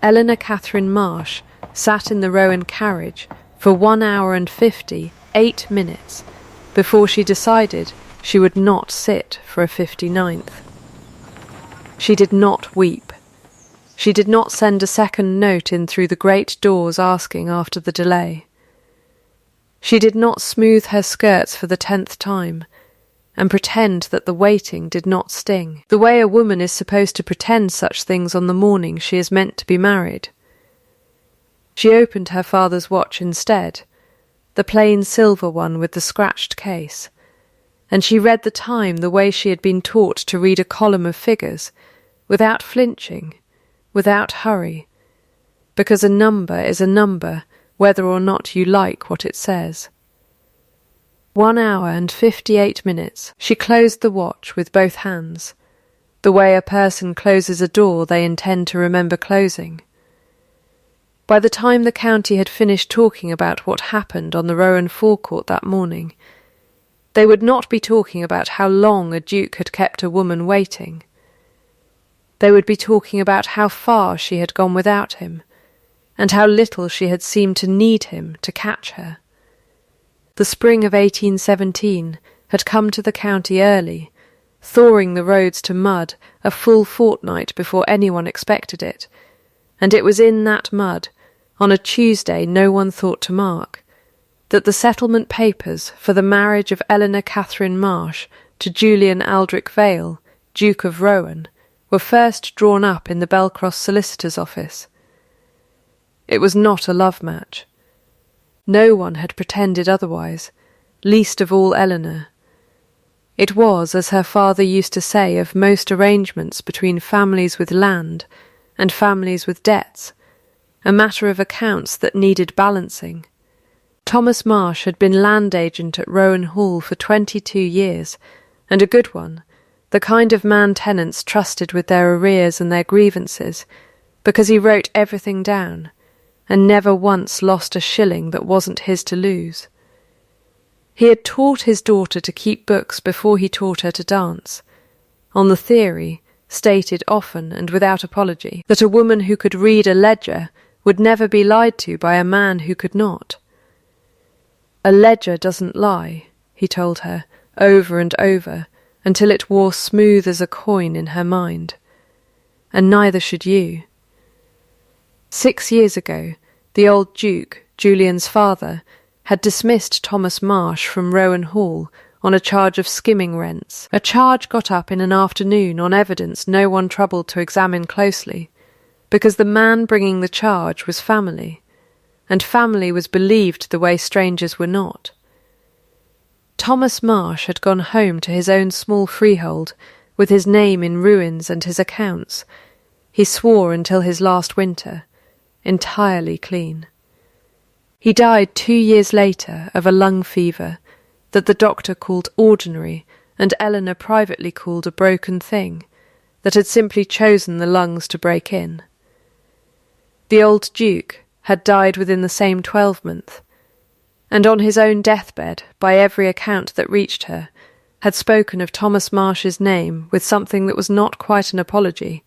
Eleanor Catherine Marsh sat in the Rowan carriage for 1 hour and 58 minutes before she decided she would not sit for a 59th. She did not weep. She did not send a second note in through the great doors asking after the delay. She did not smooth her skirts for the 10th time and pretend that the waiting did not sting, the way a woman is supposed to pretend such things on the morning she is meant to be married. She opened her father's watch instead, the plain silver one with the scratched case, and she read the time the way she had been taught to read a column of figures, without flinching, without hurry, because a number is a number whether or not you like what it says. 1 hour and 58 minutes. She closed the watch with both hands, the way a person closes a door they intend to remember closing. By the time the county had finished talking about what happened on the Rowan forecourt that morning, they would not be talking about how long a duke had kept a woman waiting. They would be talking about how far she had gone without him, and how little she had seemed to need him to catch her. The spring of 1817 had come to the county early, thawing the roads to mud a full fortnight before anyone expected it, and it was in that mud, on a Tuesday no one thought to mark, that the settlement papers for the marriage of Eleanor Catherine Marsh to Julian Aldrich Vale, Duke of Rowan, were first drawn up in the Belcross solicitor's office. It was not a love match. No one had pretended otherwise, least of all Eleanor. It was, as her father used to say of most arrangements between families with land and families with debts, a matter of accounts that needed balancing. Thomas Marsh had been land agent at Rowan Hall for 22 years, and a good one, the kind of man tenants trusted with their arrears and their grievances, because he wrote everything down, and never once lost a shilling that wasn't his to lose. He had taught his daughter to keep books before he taught her to dance, on the theory, stated often and without apology, that a woman who could read a ledger would never be lied to by a man who could not. A ledger doesn't lie, he told her, over and over, until it wore smooth as a coin in her mind. And neither should you. 6 years ago, the old Duke, Julian's father, had dismissed Thomas Marsh from Rowan Hall on a charge of skimming rents, a charge got up in an afternoon on evidence no one troubled to examine closely, because the man bringing the charge was family, and family was believed the way strangers were not. Thomas Marsh had gone home to his own small freehold, with his name in ruins and his accounts. He swore until his last winter, entirely clean. He died 2 years later of a lung fever that the doctor called ordinary and Eleanor privately called a broken thing, that had simply chosen the lungs to break in. The old Duke had died within the same 12-month, and on his own deathbed, by every account that reached her, had spoken of Thomas Marsh's name with something that was not quite an apology,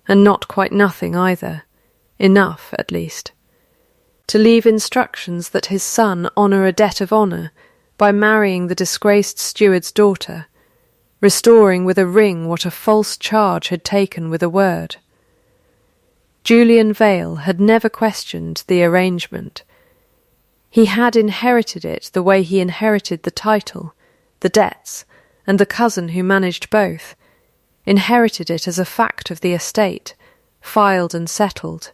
and not quite nothing either. Enough, at least, to leave instructions that his son honour a debt of honour by marrying the disgraced steward's daughter, restoring with a ring what a false charge had taken with a word. Julian Vale had never questioned the arrangement. He had inherited it the way he inherited the title, the debts, and the cousin who managed both, inherited it as a fact of the estate, filed and settled,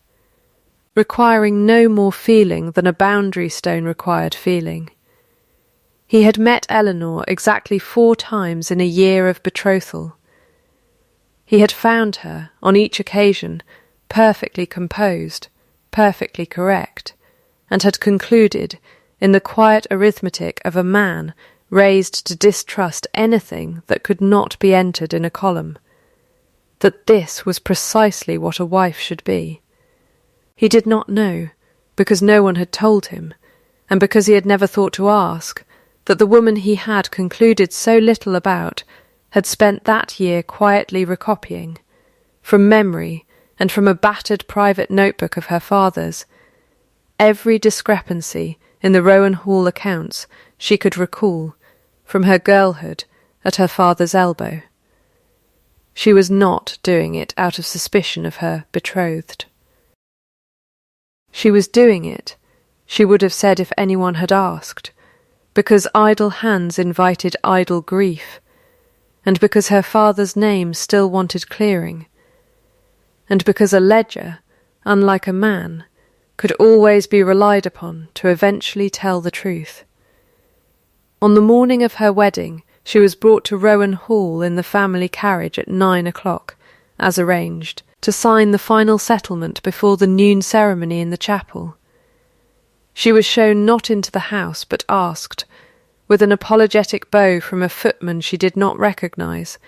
requiring no more feeling than a boundary stone required feeling. He had met Eleanor exactly 4 times in a year of betrothal. He had found her, on each occasion, perfectly composed, perfectly correct, and had concluded, in the quiet arithmetic of a man raised to distrust anything that could not be entered in a column, that this was precisely what a wife should be. He did not know, because no one had told him, and because he had never thought to ask, that the woman he had concluded so little about had spent that year quietly recopying, from memory and from a battered private notebook of her father's, every discrepancy in the Rowan Hall accounts she could recall from her girlhood at her father's elbow. She was not doing it out of suspicion of her betrothed. She was doing it, she would have said if anyone had asked, because idle hands invited idle grief, and because her father's name still wanted clearing, and because a ledger, unlike a man, could always be relied upon to eventually tell the truth. On the morning of her wedding, she was brought to Rowan Hall in the family carriage at 9 o'clock, as arranged, to sign the final settlement before the noon ceremony in the chapel. She was shown not into the house, but asked, with an apologetic bow from a footman she did not recognise,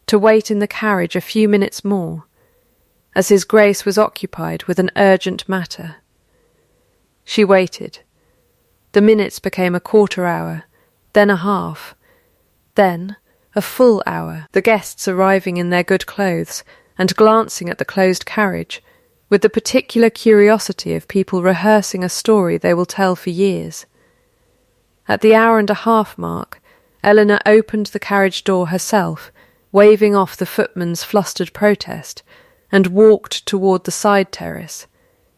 to wait in the carriage a few minutes more, as his Grace was occupied with an urgent matter. She waited. The minutes became a quarter hour, then a half, then a full hour, the guests arriving in their good clothes and glancing at the closed carriage with the particular curiosity of people rehearsing a story they will tell for years. At the hour-and-a-half mark, Eleanor opened the carriage door herself, waving off the footman's flustered protest, and walked toward the side terrace,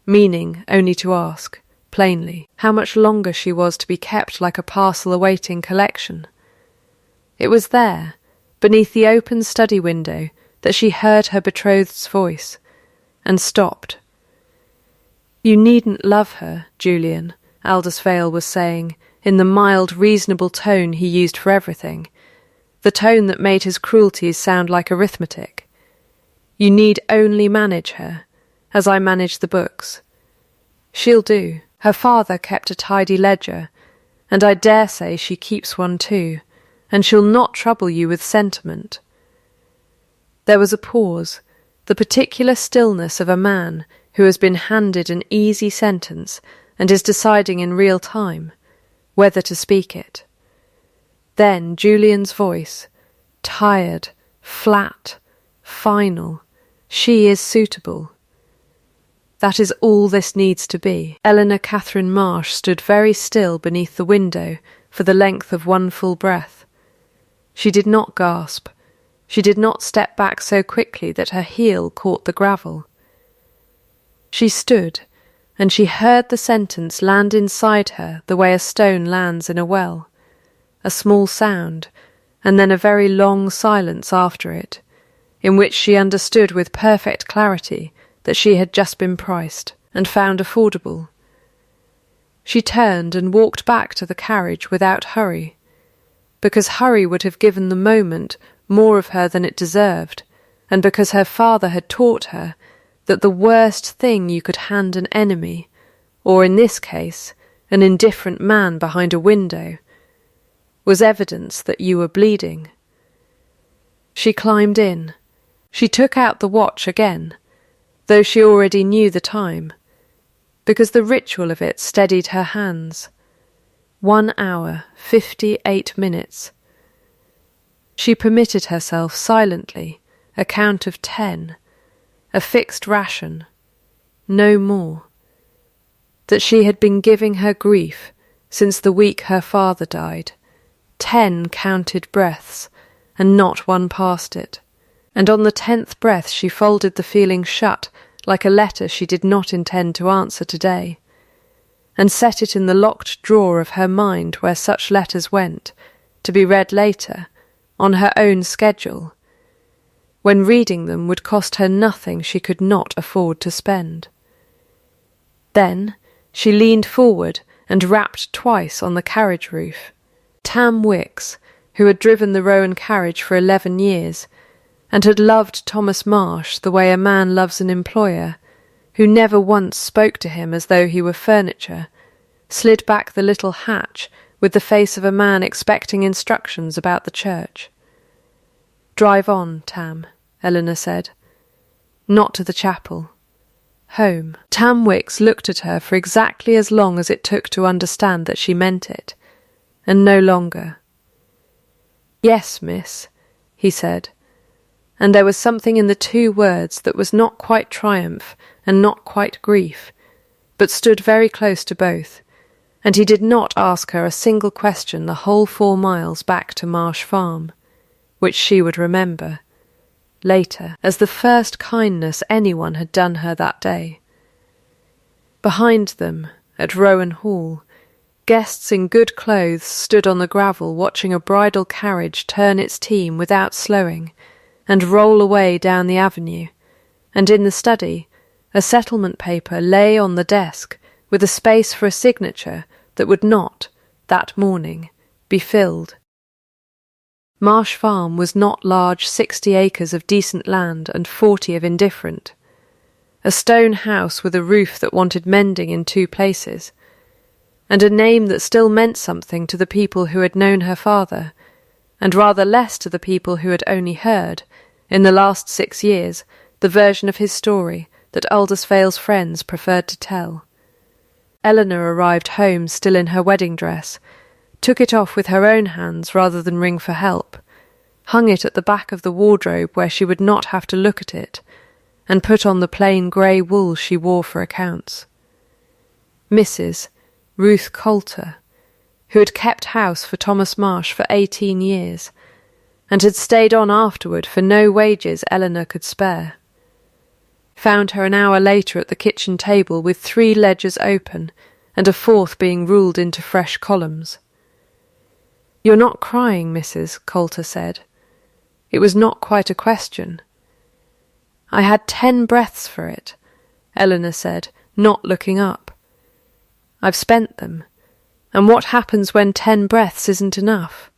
meaning only to ask, plainly, how much longer she was to be kept like a parcel awaiting collection. It was there, beneath the open study window, that she heard her betrothed's voice, and stopped. "You needn't love her, Julian," Aldous Vale was saying, in the mild, reasonable tone he used for everything, the tone that made his cruelties sound like arithmetic. "You need only manage her, as I manage the books. She'll do. Her father kept a tidy ledger, and I dare say she keeps one too, and she'll not trouble you with sentiment." There was a pause, the particular stillness of a man who has been handed an easy sentence and is deciding in real time whether to speak it. Then Julian's voice, tired, flat, final, "She is suitable." That is all this needs to be. Eleanor Catherine Marsh stood very still beneath the window for the length of one full breath. She did not gasp. She did not step back so quickly that her heel caught the gravel. She stood, and she heard the sentence land inside her the way a stone lands in a well, a small sound, and then a very long silence after it, in which she understood with perfect clarity that she had just been priced and found affordable. She turned and walked back to the carriage without hurry, because hurry would have given the moment more of her than it deserved, and because her father had taught her that the worst thing you could hand an enemy, or in this case, an indifferent man behind a window, was evidence that you were bleeding. She climbed in. She took out the watch again, though she already knew the time, because the ritual of it steadied her hands. 1 hour, 58 minutes. She permitted herself silently a count of 10, a fixed ration, no more. That she had been giving her grief since the week her father died, 10 counted breaths, and not one past it. And on the 10th breath she folded the feeling shut like a letter she did not intend to answer today, and set it in the locked drawer of her mind where such letters went, to be read later, on her own schedule, when reading them would cost her nothing she could not afford to spend. Then she leaned forward and rapped twice on the carriage roof. Tam Wicks, who had driven the Rowan carriage for 11 years, and had loved Thomas Marsh the way a man loves an employer, who never once spoke to him as though he were furniture, slid back the little hatch with the face of a man expecting instructions about the church. "Drive on, Tam," Eleanor said. "Not to the chapel. Home." Tam Wicks looked at her for exactly as long as it took to understand that she meant it, and no longer. "Yes, miss," he said, and there was something in the two words that was not quite triumph and not quite grief, but stood very close to both, and he did not ask her a single question the whole 4 miles back to Marsh Farm, which she would remember, later, as the first kindness anyone had done her that day. Behind them, at Rowan Hall, guests in good clothes stood on the gravel watching a bridal carriage turn its team without slowing and roll away down the avenue, and in the study a settlement paper lay on the desk with a space for a signature that would not, that morning, be filled. Marsh Farm was not large 60 acres of decent land and 40 of indifferent. A stone house with a roof that wanted mending in 2 places, and a name that still meant something to the people who had known her father, and rather less to the people who had only heard, in the last 6 years, the version of his story that Aldersvale's friends preferred to tell. Eleanor arrived home still in her wedding dress, took it off with her own hands rather than ring for help, hung it at the back of the wardrobe where she would not have to look at it, and put on the plain grey wool she wore for accounts. Mrs. Ruth Coulter, who had kept house for Thomas Marsh for 18 years, and had stayed on afterward for no wages Eleanor could spare, found her an hour later at the kitchen table with 3 ledgers open and a 4th being ruled into fresh columns. "You're not crying, Mrs. Coulter said. It was not quite a question. "I had 10 breaths for it," Eleanor said, not looking up. "I've spent them, and what happens when 10 breaths isn't enough?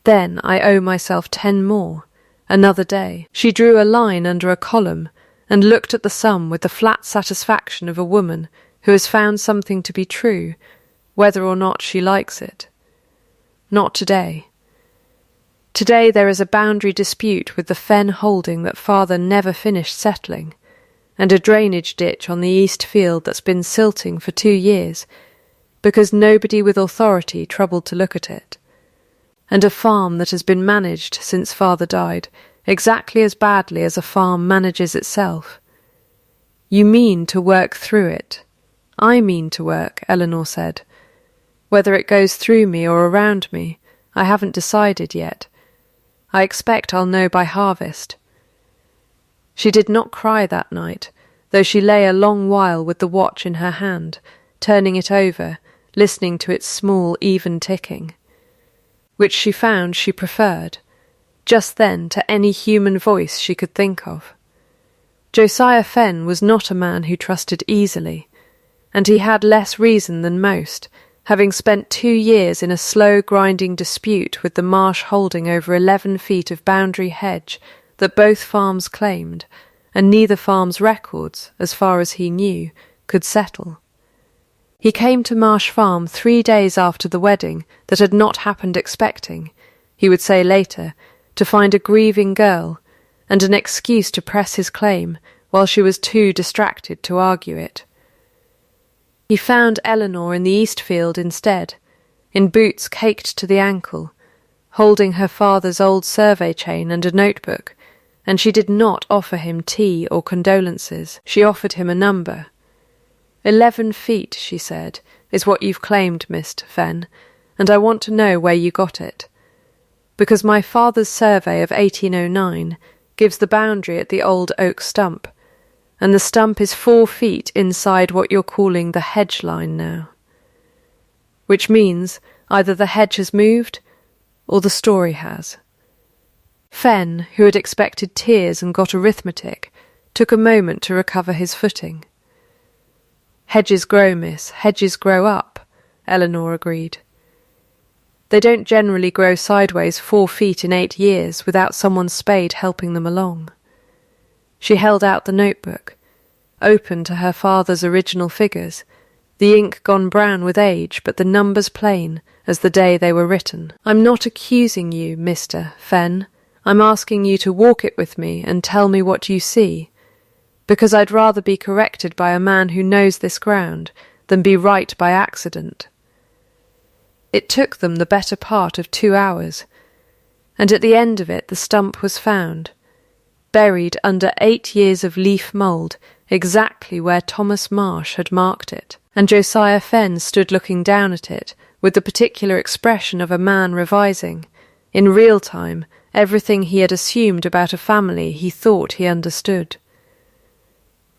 Then I owe myself 10 more, another day." She drew a line under a column and looked at the sum with the flat satisfaction of a woman who has found something to be true, whether or not she likes it. Not today. Today there is a boundary dispute with the fen holding that father never finished settling, and a drainage ditch on the east field that's been silting for 2 years, because nobody with authority troubled to look at it, and a farm that has been managed since father died exactly as badly as a farm manages itself. "You mean to work through it." "I mean to work," Eleanor said. "Whether it goes through me or around me, I haven't decided yet. I expect I'll know by harvest." She did not cry that night, though she lay a long while with the watch in her hand, turning it over, listening to its small, even ticking, which she found she preferred, just then to any human voice she could think of. Josiah Fenn was not a man who trusted easily, and he had less reason than most, having spent 2 years in a slow grinding dispute with the Marsh holding over 11 feet of boundary hedge that both farms claimed, and neither farm's records, as far as he knew, could settle. He came to Marsh Farm 3 days after the wedding that had not happened expecting, he would say later, to find a grieving girl, and an excuse to press his claim while she was too distracted to argue it. He found Eleanor in the east field instead, in boots caked to the ankle, holding her father's old survey chain and a notebook, and she did not offer him tea or condolences. She offered him a number. 11 feet, she said, is what you've claimed, Mr. Fenn, and I want to know where you got it. Because my father's survey of 1809 gives the boundary at the old oak stump, and the stump is 4 feet inside what you're calling the hedge line now. Which means either the hedge has moved, or the story has. Fenn, who had expected tears and got arithmetic, took a moment to recover his footing. "Hedges grow, miss, hedges grow up," Eleanor agreed. "They don't generally grow sideways 4 feet in 8 years without someone's spade helping them along." She held out the notebook, open to her father's original figures, the ink gone brown with age, but the numbers plain as the day they were written. "I'm not accusing you, Mr. Fenn. I'm asking you to walk it with me and tell me what you see, because I'd rather be corrected by a man who knows this ground than be right by accident." It took them the better part of 2 hours, and at the end of it the stump was found, buried under 8 years of leaf mould, exactly where Thomas Marsh had marked it, and Josiah Fenn stood looking down at it, with the particular expression of a man revising, in real time, everything he had assumed about a family he thought he understood.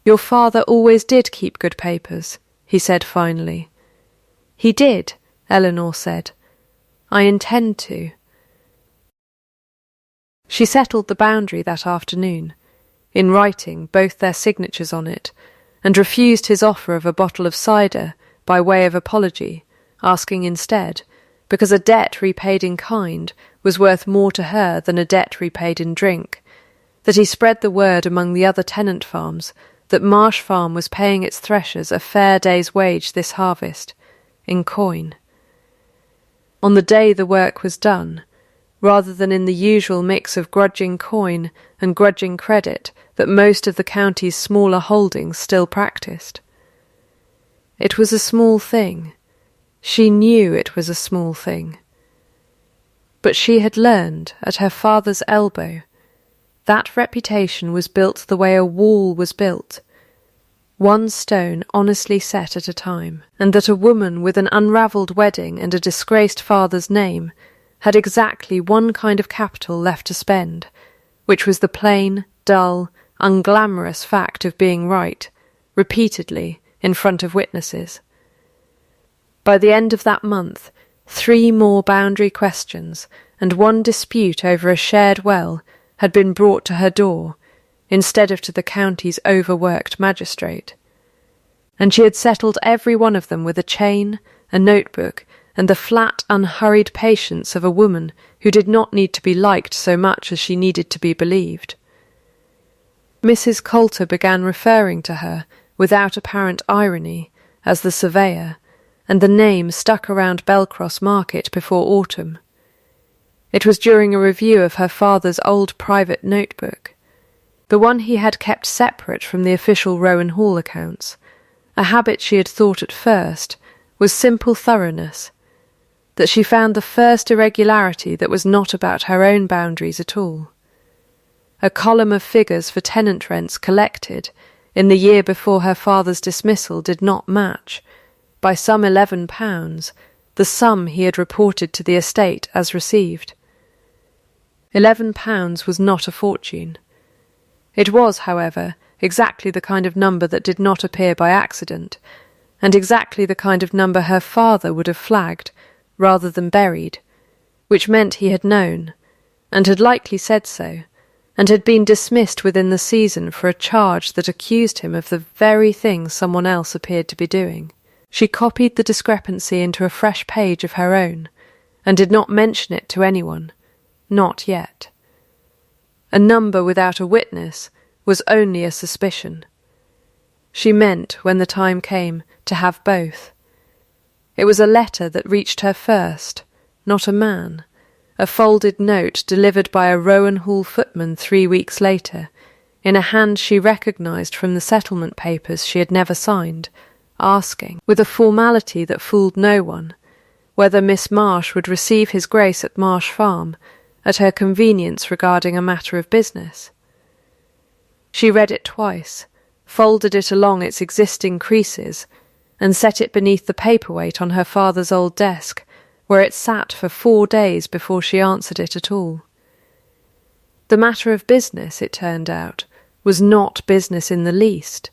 "Your father always did keep good papers," he said finally. "He did," Eleanor said. "I intend to." She settled the boundary that afternoon, in writing both their signatures on it, and refused his offer of a bottle of cider by way of apology, asking instead, because a debt repaid in kind was worth more to her than a debt repaid in drink, that he spread the word among the other tenant farms that Marsh Farm was paying its threshers a fair day's wage this harvest, in coin. On the day the work was done, rather than in the usual mix of grudging coin and grudging credit that most of the county's smaller holdings still practised. It was a small thing. She knew it was a small thing. But she had learned, at her father's elbow, that reputation was built the way a wall was built, one stone honestly set at a time, and that a woman with an unravelled wedding and a disgraced father's name had exactly one kind of capital left to spend, which was the plain, dull, unglamorous fact of being right, repeatedly, in front of witnesses. By the end of that month, 3 more boundary questions and 1 dispute over a shared well had been brought to her door, instead of to the county's overworked magistrate. And she had settled every one of them with a chain, a notebook, and the flat, unhurried patience of a woman who did not need to be liked so much as she needed to be believed. Mrs. Coulter began referring to her, without apparent irony, as the surveyor, and the name stuck around Belcross Market before autumn. It was during a review of her father's old private notebook, the one he had kept separate from the official Rowan Hall accounts. A habit she had thought at first was simple thoroughness, that she found the first irregularity that was not about her own boundaries at all. A column of figures for tenant rents collected in the year before her father's dismissal did not match, by some £11, the sum he had reported to the estate as received. £11 was not a fortune. It was, however, exactly the kind of number that did not appear by accident, and exactly the kind of number her father would have flagged, rather than buried, which meant he had known, and had likely said so, and had been dismissed within the season for a charge that accused him of the very thing someone else appeared to be doing. She copied the discrepancy into a fresh page of her own, and did not mention it to anyone, not yet. A number without a witness was only a suspicion. She meant, when the time came, to have both. It was a letter that reached her first, not a man, a folded note delivered by a Rowan Hall footman 3 weeks later, in a hand she recognised from the settlement papers she had never signed, asking, with a formality that fooled no one, whether Miss Marsh would receive his grace at Marsh Farm, at her convenience regarding a matter of business. She read it twice, folded it along its existing creases, and set it beneath the paperweight on her father's old desk, where it sat for 4 days before she answered it at all. The matter of business, it turned out, was not business in the least,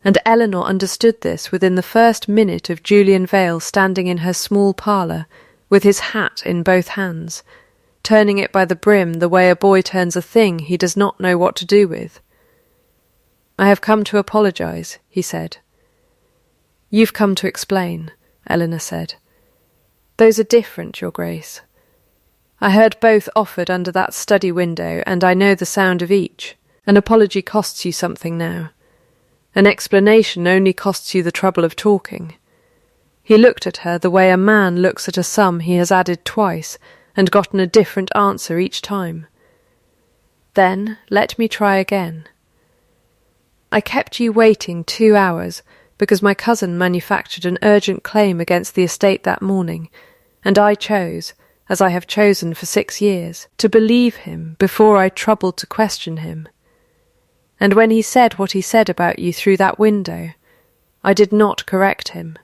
and Eleanor understood this within the first minute of Julian Vale standing in her small parlour, with his hat in both hands, turning it by the brim the way a boy turns a thing he does not know what to do with. "I have come to apologise," he said. "You've come to explain," Eleanor said. "Those are different, Your Grace. I heard both offered under that study window, and I know the sound of each. An apology costs you something now. An explanation only costs you the trouble of talking." He looked at her the way a man looks at a sum he has added twice and gotten a different answer each time. "Then let me try again. I kept you waiting 2 hours because my cousin manufactured an urgent claim against the estate that morning, and I chose, as I have chosen for 6 years, to believe him before I troubled to question him. And when he said what he said about you through that window, I did not correct him,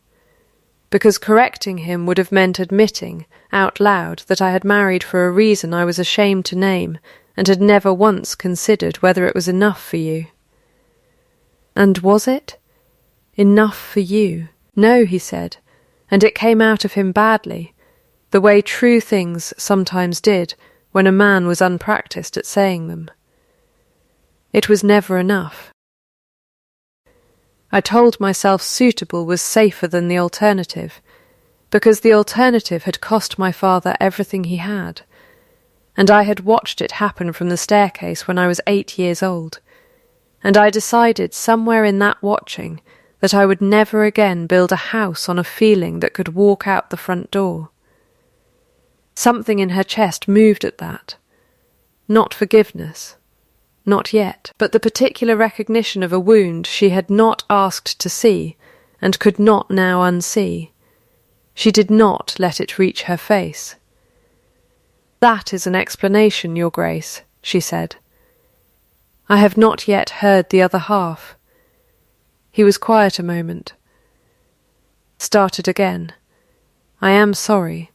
because correcting him would have meant admitting, out loud, that I had married for a reason I was ashamed to name and had never once considered whether it was enough for you. And was it? Enough for you? No, he said, and it came out of him badly, the way true things sometimes did when a man was unpractised at saying them. It was never enough. I told myself suitable was safer than the alternative, because the alternative had cost my father everything he had, and I had watched it happen from the staircase when I was 8 years old, and I decided somewhere in that watching that I would never again build a house on a feeling that could walk out the front door. Something in her chest moved at that. Not forgiveness. Not yet, but the particular recognition of a wound she had not asked to see and could not now unsee. She did not let it reach her face. That is an explanation, Your Grace, she said. I have not yet heard the other half. He was quiet a moment. Started again. I am sorry.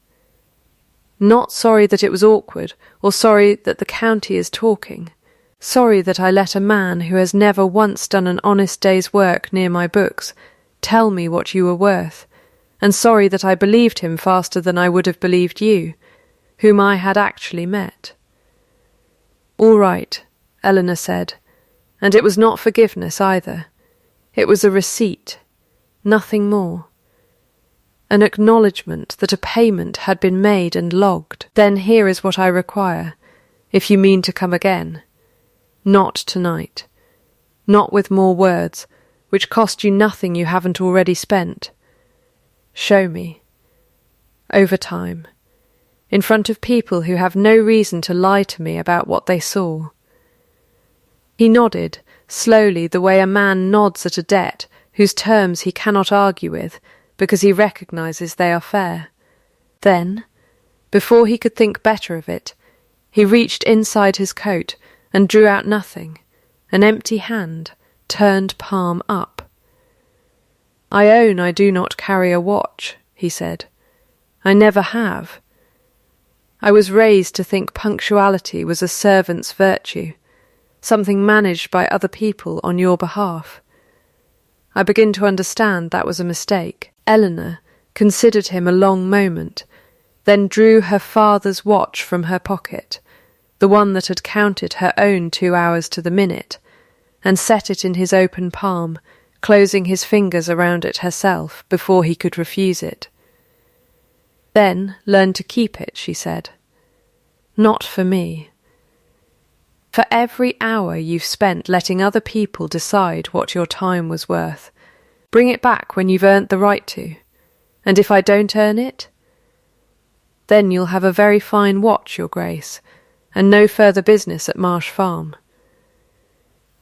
Not sorry that it was awkward, or sorry that the county is talking. Sorry that I let a man who has never once done an honest day's work near my books tell me what you were worth, and sorry that I believed him faster than I would have believed you, whom I had actually met. All right, Eleanor said, and it was not forgiveness either. It was a receipt, nothing more. An acknowledgement that a payment had been made and logged. Then here is what I require, if you mean to come again. Not tonight. Not with more words, which cost you nothing you haven't already spent. Show me. Over time. In front of people who have no reason to lie to me about what they saw. He nodded, slowly, the way a man nods at a debt whose terms he cannot argue with, because he recognizes they are fair. Then, before he could think better of it, he reached inside his coat and drew out nothing, an empty hand, turned palm up. I own I do not carry a watch, he said. I never have. I was raised to think punctuality was a servant's virtue, something managed by other people on your behalf. I begin to understand that was a mistake. Eleanor considered him a long moment, then drew her father's watch from her pocket, the one that had counted her own 2 hours to the minute, and set it in his open palm, closing his fingers around it herself before he could refuse it. Then learn to keep it, she said. Not for me. For every hour you've spent letting other people decide what your time was worth, bring it back when you've earned the right to. And if I don't earn it, then you'll have a very fine watch, Your Grace, and no further business at Marsh Farm.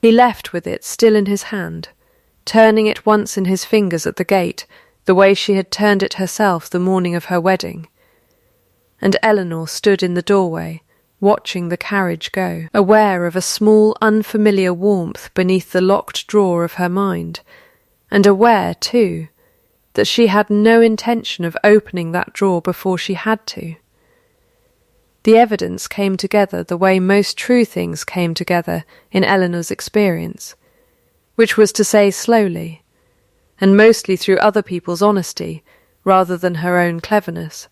He left with it still in his hand, turning it once in his fingers at the gate, the way she had turned it herself the morning of her wedding. And Eleanor stood in the doorway, watching the carriage go, aware of a small, unfamiliar warmth beneath the locked drawer of her mind, and aware, too, that she had no intention of opening that drawer before she had to. The evidence came together the way most true things came together in Eleanor's experience, which was to say slowly, and mostly through other people's honesty rather than her own cleverness.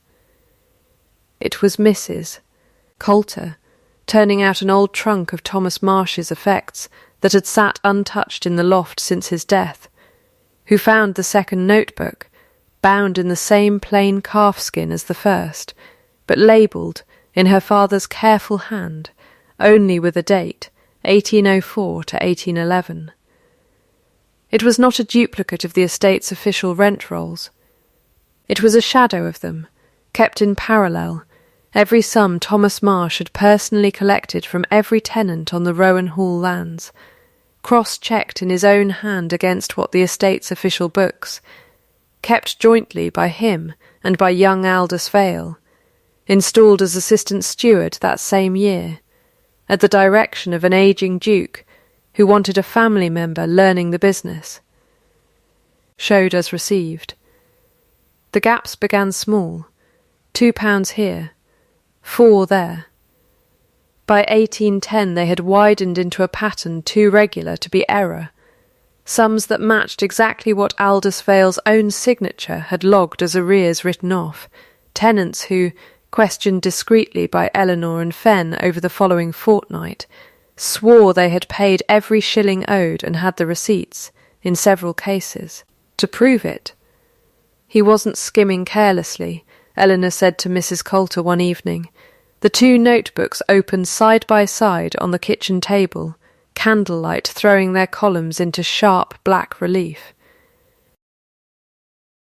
It was Mrs. Coulter, turning out an old trunk of Thomas Marsh's effects that had sat untouched in the loft since his death, who found the second notebook, bound in the same plain calfskin as the first, but labelled, in her father's careful hand, only with a date, 1804 to 1811. It was not a duplicate of the estate's official rent rolls. It was a shadow of them, kept in parallel, every sum Thomas Marsh had personally collected from every tenant on the Rowan Hall lands, cross-checked in his own hand against what the estate's official books, kept jointly by him and by young Aldous Vale, installed as assistant steward that same year, at the direction of an ageing duke who wanted a family member learning the business. Showed as received. The gaps began small, £2 here, 4 there. By 1810 they had widened into a pattern too regular to be error, sums that matched exactly what Aldous Vale's own signature had logged as arrears written off, tenants who, questioned discreetly by Eleanor and Fenn over the following fortnight, swore they had paid every shilling owed and had the receipts, in several cases, to prove it. He wasn't skimming carelessly, Eleanor said to Mrs. Coulter one evening. The 2 notebooks opened side by side on the kitchen table, candlelight throwing their columns into sharp black relief.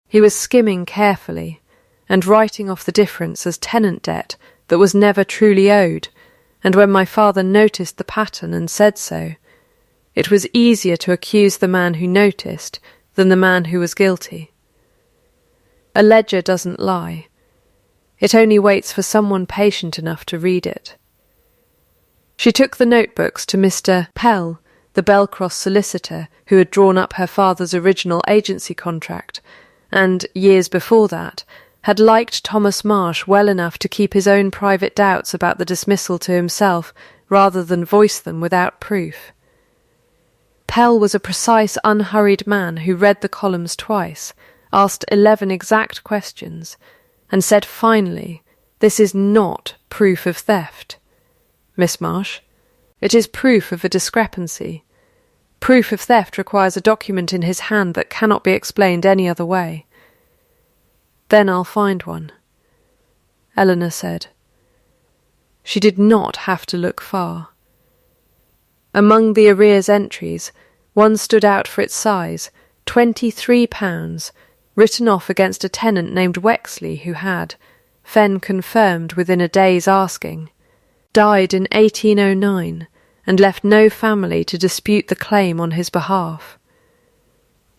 He was skimming carefully, and writing off the difference as tenant debt that was never truly owed, and when my father noticed the pattern and said so, it was easier to accuse the man who noticed than the man who was guilty. A ledger doesn't lie. It only waits for someone patient enough to read it. She took the notebooks to Mr. Pell, the Belcross solicitor who had drawn up her father's original agency contract, and, years before that, had liked Thomas Marsh well enough to keep his own private doubts about the dismissal to himself rather than voice them without proof. Pell was a precise, unhurried man who read the columns twice, asked 11 exact questions, and said finally, "This is not proof of theft, Miss Marsh. It is proof of a discrepancy. Proof of theft requires a document in his hand that cannot be explained any other way." "Then I'll find one," Eleanor said. She did not have to look far. Among the arrears entries, one stood out for its size, £23, written off against a tenant named Wexley who had, Fenn confirmed within a day's asking, died in 1809 and left no family to dispute the claim on his behalf.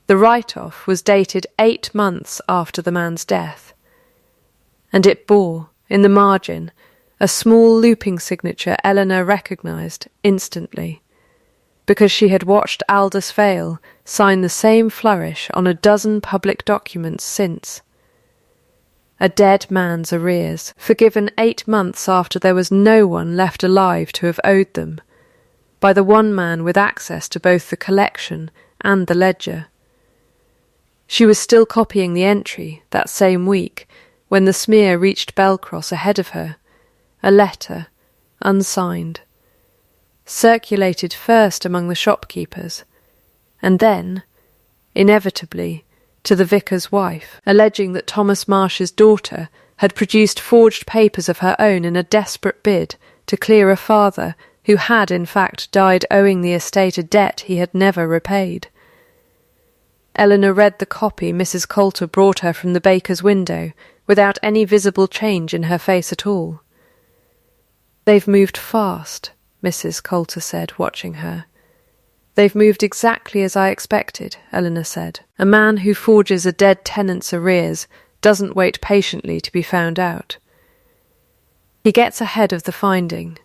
The write-off was dated 8 months after the man's death, and it bore, in the margin, a small looping signature Eleanor recognised instantly, because she had watched Aldous Vale sign the same flourish on a dozen public documents since. A dead man's arrears, forgiven 8 months after there was no one left alive to have owed them, by the one man with access to both the collection and the ledger. She was still copying the entry that same week when the smear reached Belcross ahead of her, a letter, unsigned, circulated first among the shopkeepers, and then, inevitably, to the vicar's wife, alleging that Thomas Marsh's daughter had produced forged papers of her own in a desperate bid to clear a father who had in fact died owing the estate a debt he had never repaid. Eleanor read the copy Mrs. Coulter brought her from the baker's window, without any visible change in her face at all. "They've moved fast," Mrs. Coulter said, watching her. "They've moved exactly as I expected," Eleanor said. "A man who forges a dead tenant's arrears doesn't wait patiently to be found out. He gets ahead of the finding."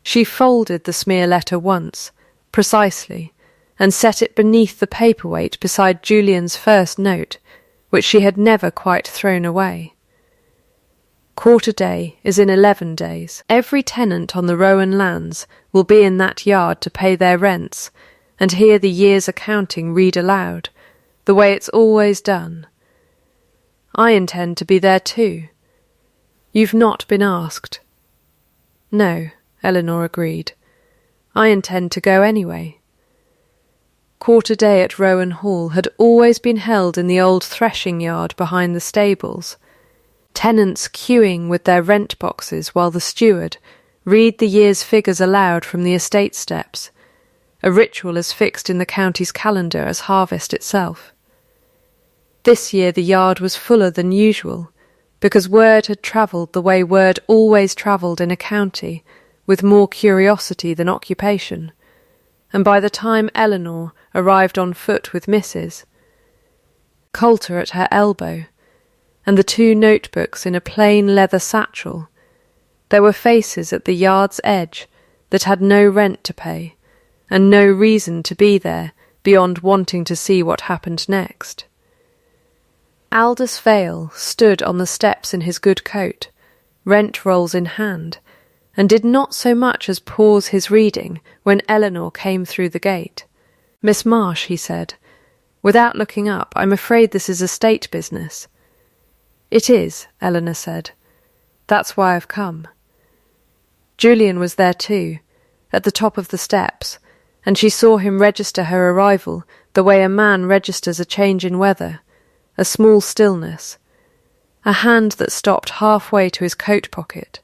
She folded the smear letter once, precisely, and set it beneath the paperweight beside Julian's first note, which she had never quite thrown away. Quarter day is in 11 days. Every tenant on the Rowan lands will be in that yard to pay their rents and hear the year's accounting read aloud, the way it's always done. I intend to be there too. You've not been asked. No, Eleanor agreed. I intend to go anyway. Quarter day at Rowan Hall had always been held in the old threshing yard behind the stables, tenants queuing with their rent boxes while the steward read the year's figures aloud from the estate steps, a ritual as fixed in the county's calendar as harvest itself. This year the yard was fuller than usual, because word had travelled the way word always travelled in a county, with more curiosity than occupation, and by the time Eleanor arrived on foot with Mrs. Coulter at her elbow, and the 2 notebooks in a plain leather satchel, there were faces at the yard's edge that had no rent to pay, and no reason to be there beyond wanting to see what happened next. Aldous Vale stood on the steps in his good coat, rent rolls in hand, and did not so much as pause his reading when Eleanor came through the gate. "Miss Marsh," he said, without looking up, "I'm afraid this is estate business." "It is," Eleanor said. "That's why I've come." Julian was there too, at the top of the steps, and she saw him register her arrival the way a man registers a change in weather, a small stillness, a hand that stopped halfway to his coat pocket,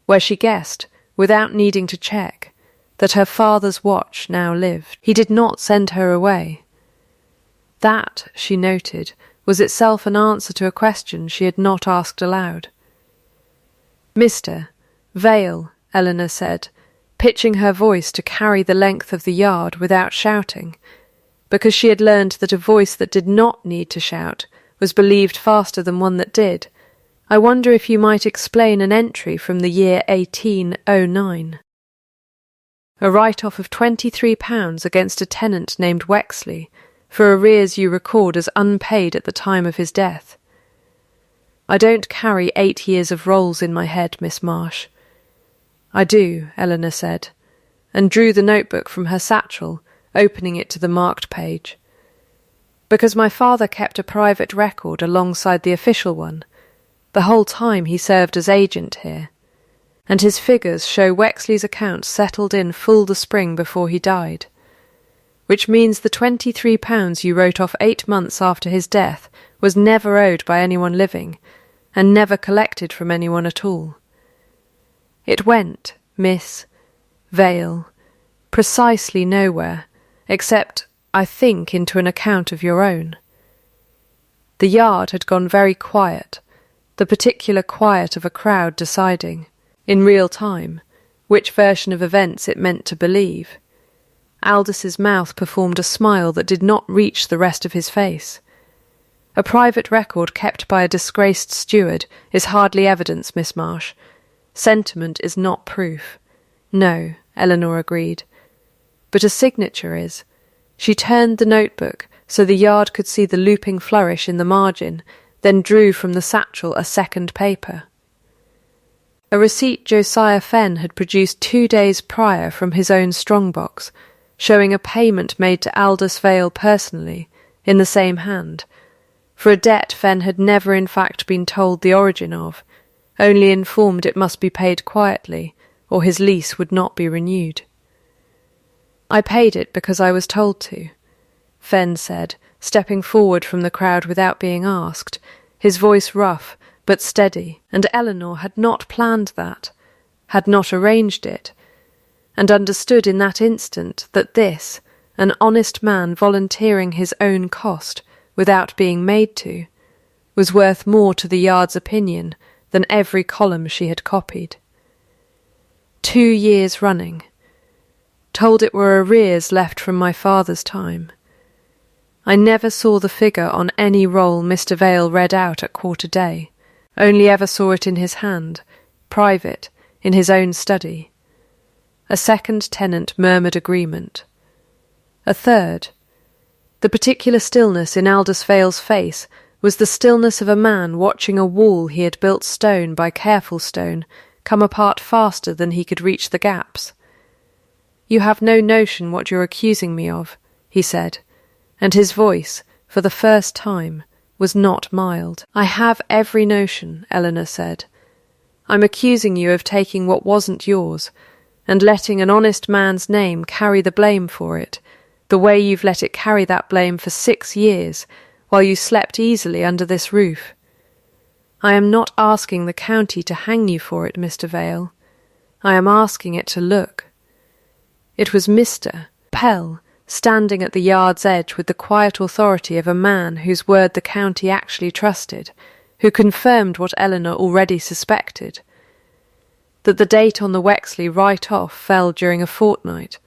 where she guessed, without needing to check, that her father's watch now lived. He did not send her away. That, she noted, was itself an answer to a question she had not asked aloud. "Mr. Vale," Eleanor said, pitching her voice to carry the length of the yard without shouting, because she had learned that a voice that did not need to shout was believed faster than one that did. "I wonder if you might explain an entry from the year 1809. A write-off of £23 against a tenant named Wexley for arrears you record as unpaid at the time of his death." "I don't carry 8 years of rolls in my head, Miss Marsh." "I do," Eleanor said, and drew the notebook from her satchel, opening it to the marked page. "Because my father kept a private record alongside the official one, the whole time he served as agent here, and his figures show Wexley's accounts settled in full the spring before he died, which means the £23 you wrote off 8 months after his death was never owed by anyone living, and never collected from anyone at all. It went, Miss Vale, precisely nowhere, except, I think, into an account of your own. The yard had gone very quiet, the particular quiet of a crowd deciding, in real time, which version of events it meant to believe. Aldous' mouth performed a smile that did not reach the rest of his face. A private record kept by a disgraced steward is hardly evidence, Miss Marsh. Sentiment is not proof. No, Eleanor agreed. But a signature is. She turned the notebook so the yard could see the looping flourish in the margin, then drew from the satchel a second paper. A receipt Josiah Fenn had produced 2 days prior from his own strongbox, showing a payment made to Aldous Vale personally, in the same hand, for a debt Fenn had never in fact been told the origin of, only informed it must be paid quietly, or his lease would not be renewed. "I paid it because I was told to," Fenn said, stepping forward from the crowd without being asked, his voice rough but steady, and Eleanor had not planned that, had not arranged it, and understood in that instant that this, an honest man volunteering his own cost without being made to, was worth more to the yard's opinion than every column she had copied. 2 years running. Told it were arrears left from my father's time. I never saw the figure on any roll Mr. Vale read out at quarter day, only ever saw it in his hand, private, in his own study. A second tenant murmured agreement. A third. The particular stillness in Aldous Vale's face was the stillness of a man watching a wall he had built stone by careful stone come apart faster than he could reach the gaps. "You have no notion what you're accusing me of," he said, and his voice, for the first time, was not mild. "I have every notion," Eleanor said. "I'm accusing you of taking what wasn't yours, and letting an honest man's name carry the blame for it, the way you've let it carry that blame for 6 years, while you slept easily under this roof. I am not asking the county to hang you for it, Mr. Vale. I am asking it to look." It was Mr. Pell, standing at the yard's edge with the quiet authority of a man whose word the county actually trusted, who confirmed what Eleanor already suspected, that the date on the Wexley write-off fell during a fortnight,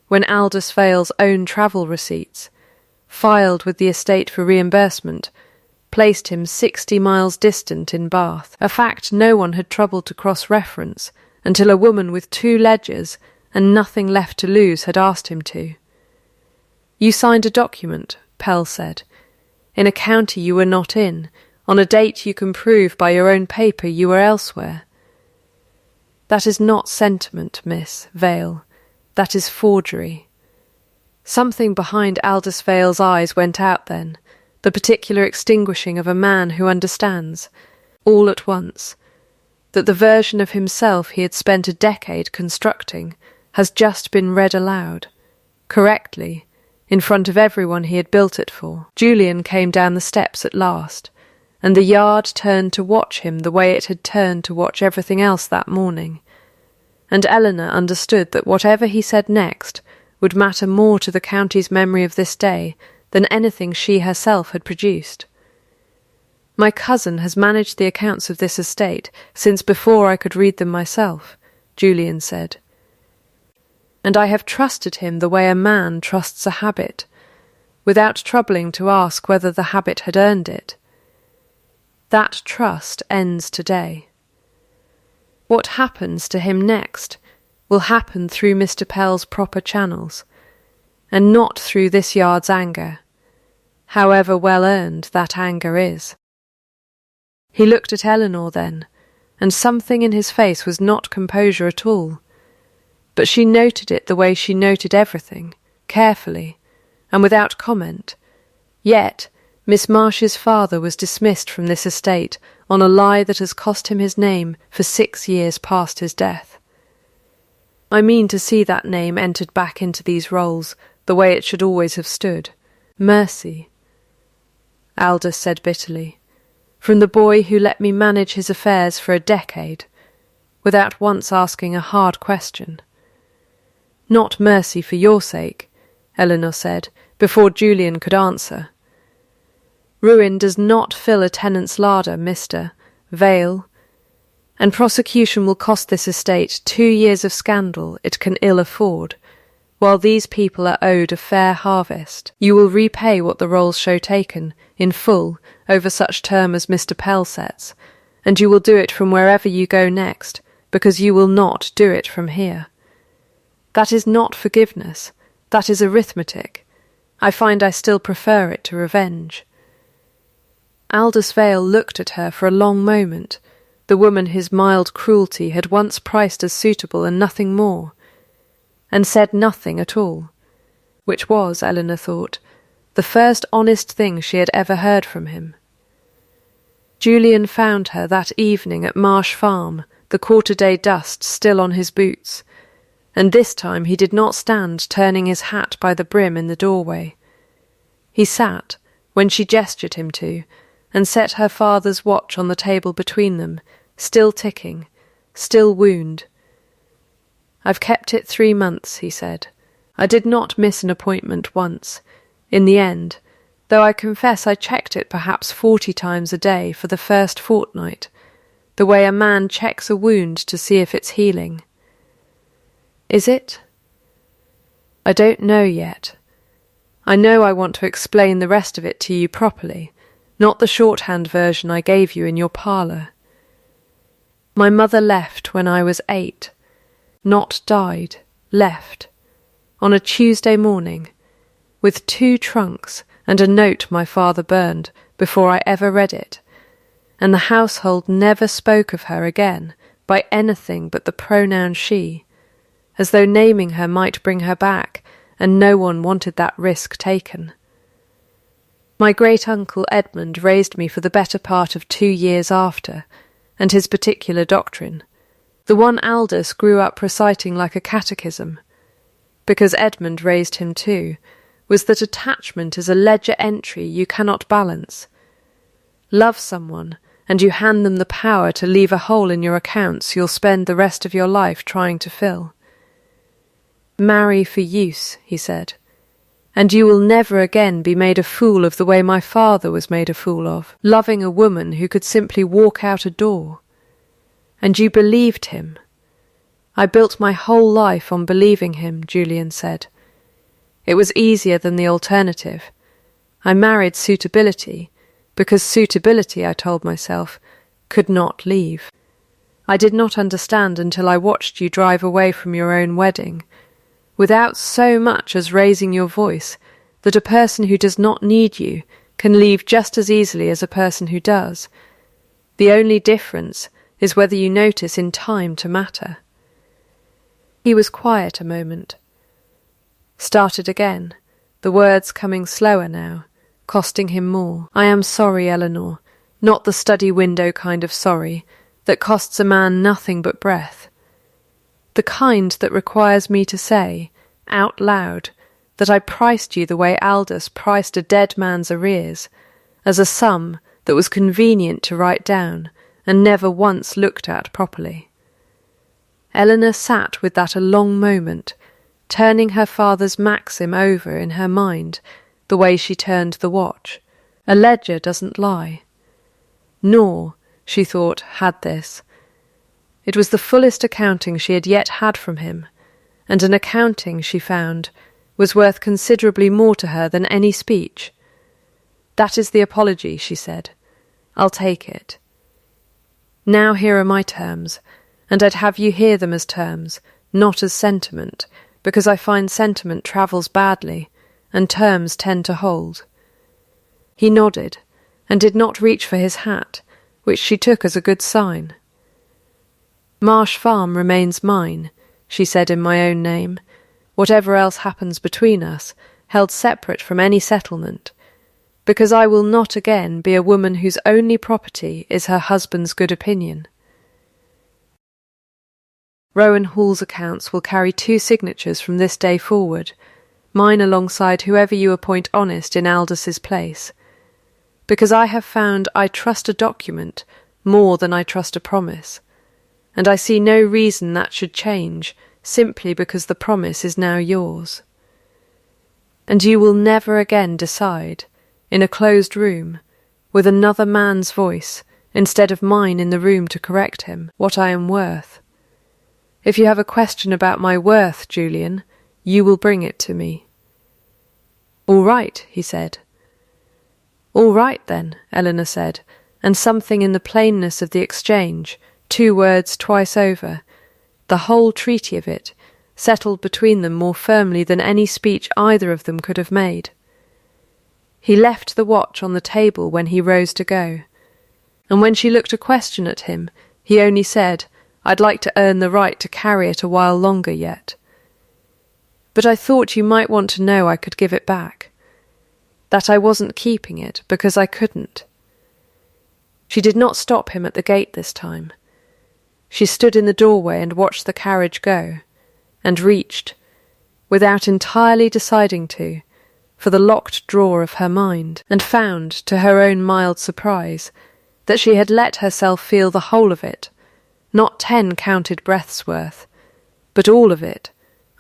when Aldous Vale's own travel receipts, filed with the estate for reimbursement, placed him 60 miles distant in Bath, a fact no one had troubled to cross-reference until a woman with 2 ledgers and nothing left to lose had asked him to. "You signed a document," Pell said, "in a county you were not in, on a date you can prove by your own paper you were elsewhere." "That is not sentiment, Miss Vale. That is forgery." Something behind Aldous Vale's eyes went out then, the particular extinguishing of a man who understands, all at once, that the version of himself he had spent a decade constructing has just been read aloud, correctly, in front of everyone he had built it for. Julian came down the steps at last, and the yard turned to watch him the way it had turned to watch everything else that morning, and Eleanor understood that whatever he said next would matter more to the county's memory of this day than anything she herself had produced. "My cousin has managed the accounts of this estate since before I could read them myself," Julian said, "and I have trusted him the way a man trusts a habit, without troubling to ask whether the habit had earned it. That trust ends today. What happens to him next will happen through Mr. Pell's proper channels, and not through this yard's anger, however well earned that anger is." He looked at Eleanor then, and something in his face was not composure at all, but she noted it the way she noted everything, carefully, and without comment. Yet Miss Marsh's father was dismissed from this estate on a lie that has cost him his name for 6 years past his death. I mean to see that name entered back into these rolls the way it should always have stood. Mercy, Aldous said bitterly, from the boy who let me manage his affairs for a decade, without once asking a hard question. "Not mercy for your sake," Eleanor said, before Julian could answer. "Ruin does not fill a tenant's larder, Mr. Vale, and prosecution will cost this estate 2 years of scandal it can ill afford, while these people are owed a fair harvest. You will repay what the rolls show taken, in full, over such term as Mr. Pell sets, and you will do it from wherever you go next, because you will not do it from here. That is not forgiveness, that is arithmetic. I find I still prefer it to revenge." Aldous Vale looked at her for a long moment, the woman his mild cruelty had once priced as suitable and nothing more, and said nothing at all, which was, Eleanor thought, the first honest thing she had ever heard from him. Julian found her that evening at Marsh Farm, the quarter-day dust still on his boots, and this time he did not stand turning his hat by the brim in the doorway. He sat, when she gestured him to, and set her father's watch on the table between them, still ticking, still wound. "I've kept it 3 months," he said. "I did not miss an appointment once, in the end, though I confess I checked it perhaps 40 times a day for the first fortnight, the way a man checks a wound to see if it's healing." "Is it?" "I don't know yet. I know I want to explain the rest of it to you properly, not the shorthand version I gave you in your parlour. My mother left when I was 8, not died, left, on a Tuesday morning, with 2 trunks and a note my father burned before I ever read it, and the household never spoke of her again by anything but the pronoun she, as though naming her might bring her back, and no one wanted that risk taken. My great-uncle Edmund raised me for the better part of 2 years after, and his particular doctrine, the one Aldous grew up reciting like a catechism, because Edmund raised him too, was that attachment is a ledger entry you cannot balance. Love someone, and you hand them the power to leave a hole in your accounts you'll spend the rest of your life trying to fill. "Marry for use," he said, "and you will never again be made a fool of the way my father was made a fool of, loving a woman who could simply walk out a door. And you believed him." "I built my whole life on believing him," Julian said. "It was easier than the alternative. I married suitability, because suitability, I told myself, could not leave. I did not understand until I watched you drive away from your own wedding, without so much as raising your voice, that a person who does not need you can leave just as easily as a person who does. The only difference is whether you notice in time to matter." He was quiet a moment. Started again, the words coming slower now, costing him more. "I am sorry, Eleanor, not the study window kind of sorry, that costs a man nothing but breath. The kind that requires me to say, out loud, that I priced you the way Aldous priced a dead man's arrears, as a sum that was convenient to write down and never once looked at properly." Eleanor sat with that a long moment, turning her father's maxim over in her mind the way she turned the watch. A ledger doesn't lie. Nor, she thought, had this. It was the fullest accounting she had yet had from him, and an accounting, she found, was worth considerably more to her than any speech. "That is the apology," she said. "I'll take it. Now here are my terms, and I'd have you hear them as terms, not as sentiment, because I find sentiment travels badly, and terms tend to hold." He nodded, and did not reach for his hat, which she took as a good sign. "Marsh Farm remains mine," she said in my own name, "whatever else happens between us, held separate from any settlement, because I will not again be a woman whose only property is her husband's good opinion." Rowan Hall's accounts will carry 2 signatures from this day forward, mine alongside whoever you appoint honest in Aldous' place, because I have found I trust a document more than I trust a promise, and I see no reason that should change simply because the promise is now yours. And you will never again decide, in a closed room, with another man's voice, instead of mine in the room to correct him, what I am worth. If you have a question about my worth, Julian, you will bring it to me." "All right," he said. "All right, then," Eleanor said, and something in the plainness of the exchange, 2 words twice over, the whole treaty of it, settled between them more firmly than any speech either of them could have made. He left the watch on the table when he rose to go, and when she looked a question at him, he only said, "I'd like to earn the right to carry it a while longer yet. But I thought you might want to know I could give it back, that I wasn't keeping it because I couldn't." She did not stop him at the gate this time. She stood in the doorway and watched the carriage go, and reached, without entirely deciding to, for the locked drawer of her mind, and found, to her own mild surprise, that she had let herself feel the whole of it, not 10 counted breaths worth, but all of it,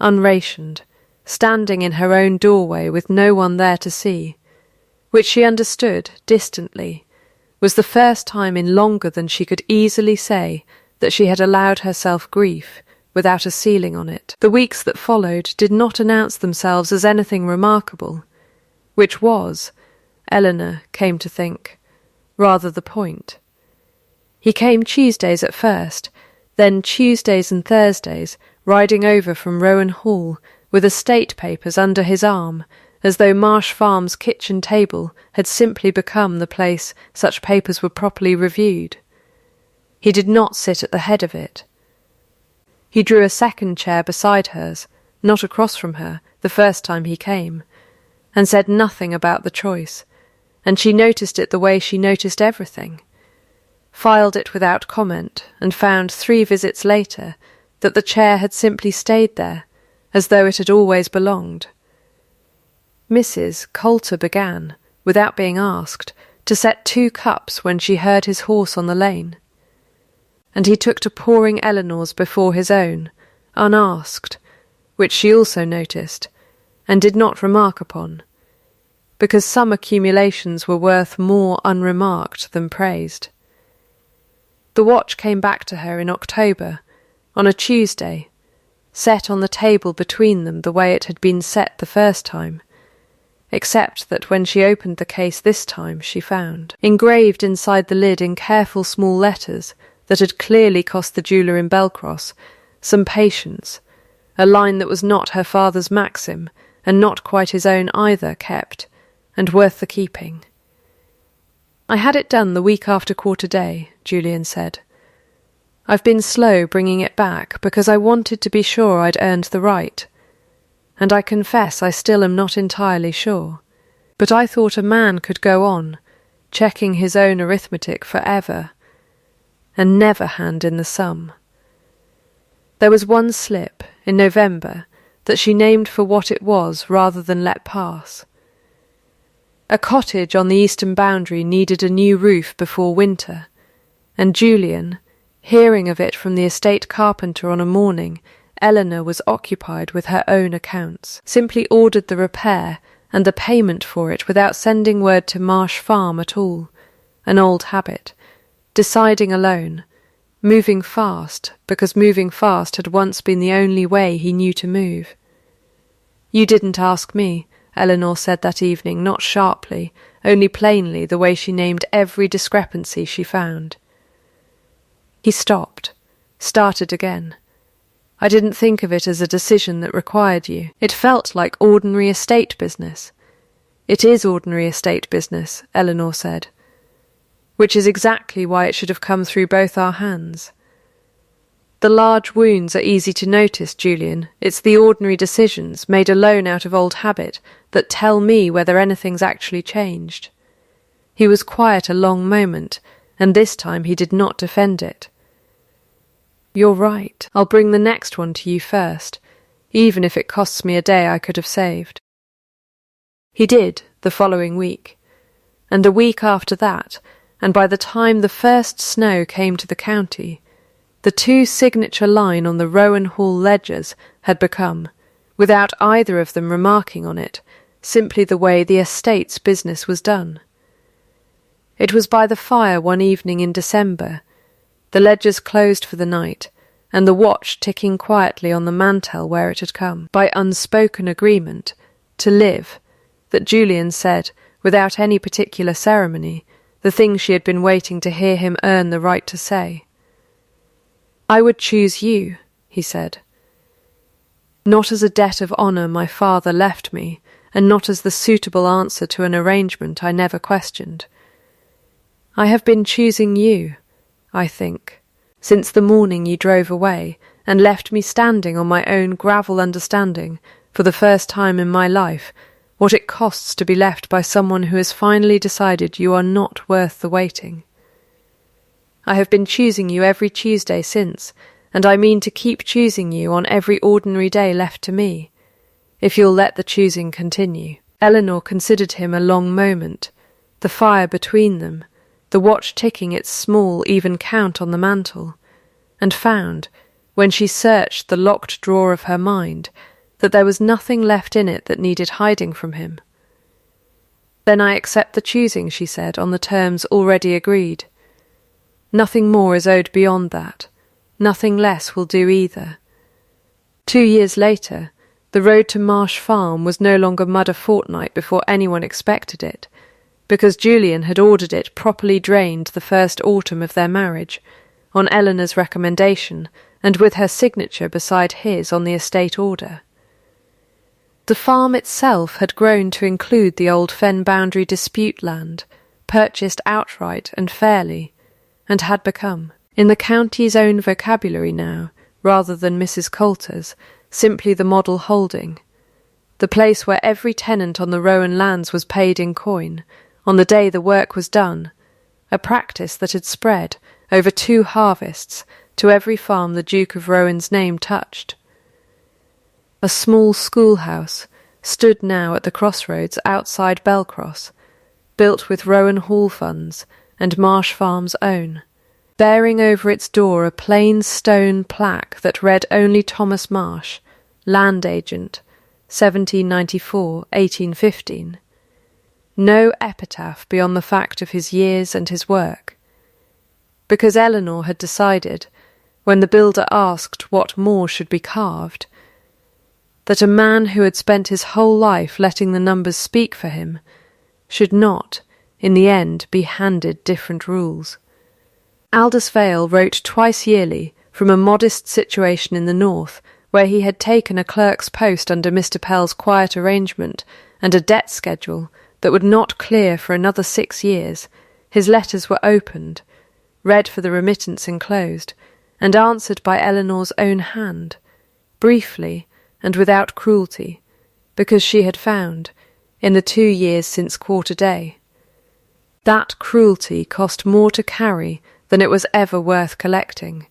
unrationed, standing in her own doorway with no one there to see, which she understood, distantly, was the first time in longer than she could easily say that she had allowed herself grief without a ceiling on it. The weeks that followed did not announce themselves as anything remarkable, which was, Eleanor came to think, rather the point. He came Tuesdays at first, then Tuesdays and Thursdays, riding over from Rowan Hall with estate papers under his arm, as though Marsh Farm's kitchen table had simply become the place such papers were properly reviewed. He did not sit at the head of it. He drew a second chair beside hers, not across from her, the first time he came, and said nothing about the choice, and she noticed it the way she noticed everything, filed it without comment, and found 3 visits later that the chair had simply stayed there, as though it had always belonged. Mrs. Coulter began, without being asked, to set 2 cups when she heard his horse on the lane, and he took to pouring Eleanor's before his own, unasked, which she also noticed, and did not remark upon, because some accumulations were worth more unremarked than praised. The watch came back to her in October, on a Tuesday, set on the table between them the way it had been set the first time, except that when she opened the case this time she found, engraved inside the lid in careful small letters that had clearly cost the jeweller in Belcross, some patience, a line that was not her father's maxim, and not quite his own either, kept, and worth the keeping. "I had it done the week after quarter day," Julian said. "I've been slow bringing it back because I wanted to be sure I'd earned the right, and I confess I still am not entirely sure. But I thought a man could go on, checking his own arithmetic forever, and never hand in the sum." There was one slip, in November, that she named for what it was rather than let pass. A cottage on the eastern boundary needed a new roof before winter, and Julian, hearing of it from the estate carpenter on a morning Eleanor was occupied with her own accounts, simply ordered the repair and the payment for it without sending word to Marsh Farm at all, an old habit, deciding alone, moving fast because moving fast had once been the only way he knew to move. "You didn't ask me," Eleanor said that evening, not sharply, only plainly, the way she named every discrepancy she found. He stopped, started again. "I didn't think of it as a decision that required you. It felt like ordinary estate business." "It is ordinary estate business," Eleanor said, "which is exactly why it should have come through both our hands. The large wounds are easy to notice, Julian. It's the ordinary decisions, made alone out of old habit, that tell me whether anything's actually changed." He was quiet a long moment, and this time he did not defend it. "You're right. I'll bring the next one to you first, even if it costs me a day I could have saved." He did, the following week, and a week after that, and by the time the first snow came to the county, the 2-signature line on the Rowan Hall ledgers had become, without either of them remarking on it, simply the way the estate's business was done. It was by the fire one evening in December, the ledgers closed for the night, and the watch ticking quietly on the mantel where it had come, by unspoken agreement, to live, that Julian said, without any particular ceremony, the thing she had been waiting to hear him earn the right to say. "I would choose you," he said. "Not as a debt of honour my father left me, and not as the suitable answer to an arrangement I never questioned. I have been choosing you, I think, since the morning you drove away and left me standing on my own gravel understanding, for the first time in my life, what it costs to be left by someone who has finally decided you are not worth the waiting. I have been choosing you every Tuesday since, and I mean to keep choosing you on every ordinary day left to me, if you'll let the choosing continue." Eleanor considered him a long moment, the fire between them, the watch ticking its small, even count on the mantel, and found, when she searched the locked drawer of her mind, that there was nothing left in it that needed hiding from him. "Then I accept the choosing," she said, "on the terms already agreed. Nothing more is owed beyond that. Nothing less will do either." 2 years later, the road to Marsh Farm was no longer mud a fortnight before anyone expected it, because Julian had ordered it properly drained the first autumn of their marriage, on Eleanor's recommendation, and with her signature beside his on the estate order. The farm itself had grown to include the old fen boundary dispute land, purchased outright and fairly, and had become, in the county's own vocabulary now, rather than Mrs. Coulter's, simply the model holding, the place where every tenant on the Rowan lands was paid in coin, on the day the work was done, a practice that had spread, over 2 harvests, to every farm the Duke of Rowan's name touched. A small schoolhouse stood now at the crossroads outside Belcross, built with Rowan Hall funds and Marsh Farm's own, bearing over its door a plain stone plaque that read only Thomas Marsh, land agent, 1794-1815. No epitaph beyond the fact of his years and his work. Because Eleanor had decided, when the builder asked what more should be carved, that a man who had spent his whole life letting the numbers speak for him should not, in the end, be handed different rules. Aldous Vale wrote twice yearly from a modest situation in the north, where he had taken a clerk's post under Mr. Pell's quiet arrangement and a debt schedule that would not clear for another 6 years, his letters were opened, read for the remittance enclosed, and answered by Eleanor's own hand, briefly and without cruelty, because she had found, in the 2 years since quarter day, that cruelty cost more to carry than it was ever worth collecting.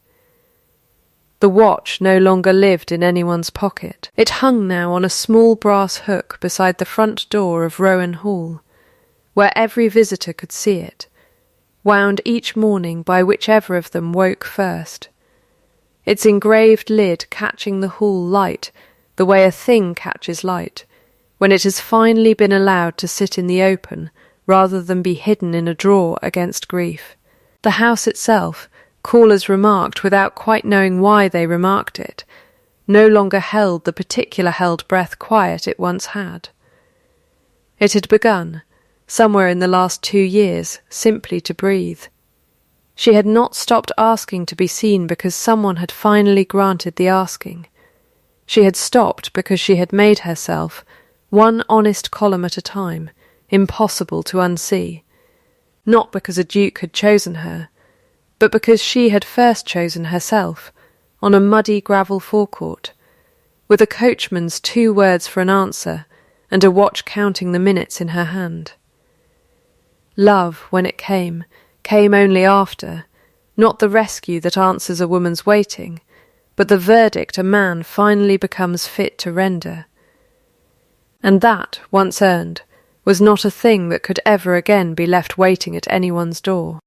The watch no longer lived in anyone's pocket. It hung now on a small brass hook beside the front door of Rowan Hall, where every visitor could see it, wound each morning by whichever of them woke first, its engraved lid catching the hall light the way a thing catches light, when it has finally been allowed to sit in the open rather than be hidden in a drawer against grief. The house itself, callers remarked without quite knowing why they remarked it, no longer held the particular held breath quiet it once had. It had begun, somewhere in the last 2 years, simply to breathe. She had not stopped asking to be seen because someone had finally granted the asking. She had stopped because she had made herself, one honest column at a time, impossible to unsee, not because a duke had chosen her, but because she had first chosen herself, on a muddy gravel forecourt, with a coachman's 2 words for an answer, and a watch counting the minutes in her hand. Love, when it came only after, not the rescue that answers a woman's waiting, but the verdict a man finally becomes fit to render. And that, once earned, was not a thing that could ever again be left waiting at anyone's door.